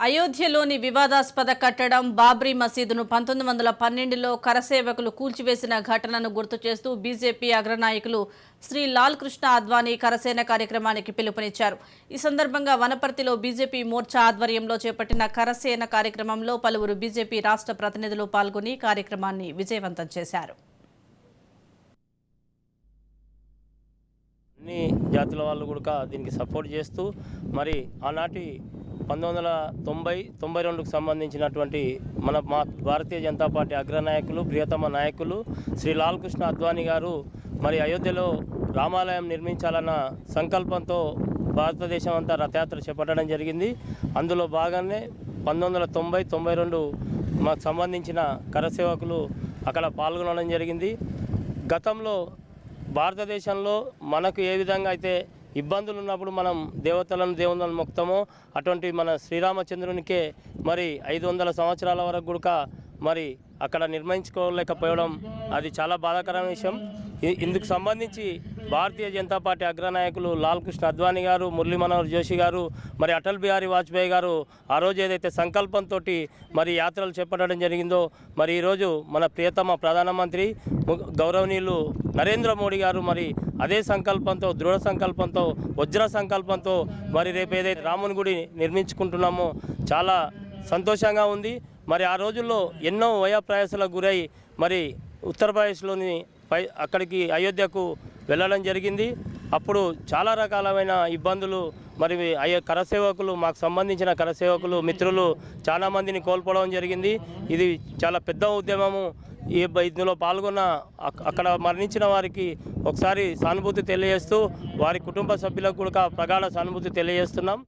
అయోధ్యలోని వివాదాస్పద కట్టడం బాబ్రీ మసీదును 1912లో కరసేవకులు కూల్చివేసిన ఘటనను గుర్తు చేస్తూ బీజేపీ అగ్రనాయకులు శ్రీ లాల్ కృష్ణ అద్వానీ కరసేన కార్యక్రమానికి పిలుపునిచ్చారు. ఈ సందర్భంగా వనపర్తిలో బీజేపీ మోర్చా ఆధ్వర్యంలో చేపట్టిన కరసేన కార్యక్రమంలో పలువురు బీజేపీ రాష్ట్ర ప్రతినిధులు పాల్గొని కార్యక్రమాన్ని విజయవంతం చేశారు. అన్ని జాతుల వాళ్ళు కూడా దీనికి సపోర్ట్ చేస్తూ మరి ఆనాటి 1992కు సంబంధించినటువంటి మా భారతీయ జనతా పార్టీ అగ్రనాయకులు ప్రియతమ నాయకులు శ్రీ లాల్ కృష్ణ అద్వానీ గారు మరి అయోధ్యలో రామాలయం నిర్మించాలన్న సంకల్పంతో భారతదేశం అంతా రథయాత్ర చేపట్టడం జరిగింది. అందులో భాగంగానే 1992 మాకు సంబంధించిన కరసేవకులు అక్కడ పాల్గొనడం జరిగింది. గతంలో భారతదేశంలో మనకు ఏ విధంగా అయితే ఇబ్బందులు ఉన్నప్పుడు మనం దేవుళ్ళను మొక్తామో అటువంటి మన శ్రీరామచంద్రునికే మరి 500 సంవత్సరాల వరకు కూడా మరి అక్కడ నిర్మించుకోలేకపోవడం అది చాలా బాధాకరమైన విషయం. ఇందుకు సంబంధించి భారతీయ జనతా పార్టీ అగ్రనాయకులు లాల్ కృష్ణ అద్వానీ గారు, మురళీ మనోహర్ జోషి గారు, మరి అటల్ బిహారీ వాజ్పేయి గారు ఆ రోజు ఏదైతే సంకల్పంతో మరి యాత్రలు చేపట్టడం జరిగిందో మరి ఈరోజు మన ప్రియతమ ప్రధానమంత్రి గౌరవనీయులు నరేంద్ర మోడీ గారు మరి అదే సంకల్పంతో, దృఢ సంకల్పంతో, వజ్ర సంకల్పంతో మరి రేపు ఏదైతే రాముని గుడి నిర్మించుకుంటున్నామో చాలా సంతోషంగా ఉంది. మరి ఆ రోజుల్లో ఎన్నో వయప్రయాసాలకు గురై మరి ఉత్తరప్రదేశ్లోని అక్కడికి అయోధ్యకు వెళ్ళడం జరిగింది. అప్పుడు చాలా రకాలమైన ఇబ్బందులు మరి కరసేవకులు, మాకు సంబంధించిన కరసేవకులు మిత్రులు చాలామందిని కోల్పోవడం జరిగింది. ఇది చాలా పెద్ద ఉద్యమము. ఇందులో పాల్గొన్న అక్కడ మరణించిన వారికి ఒకసారి సానుభూతి తెలియజేస్తూ వారి కుటుంబ సభ్యులకు కూడా ప్రగాఢ సానుభూతి తెలియజేస్తున్నాం.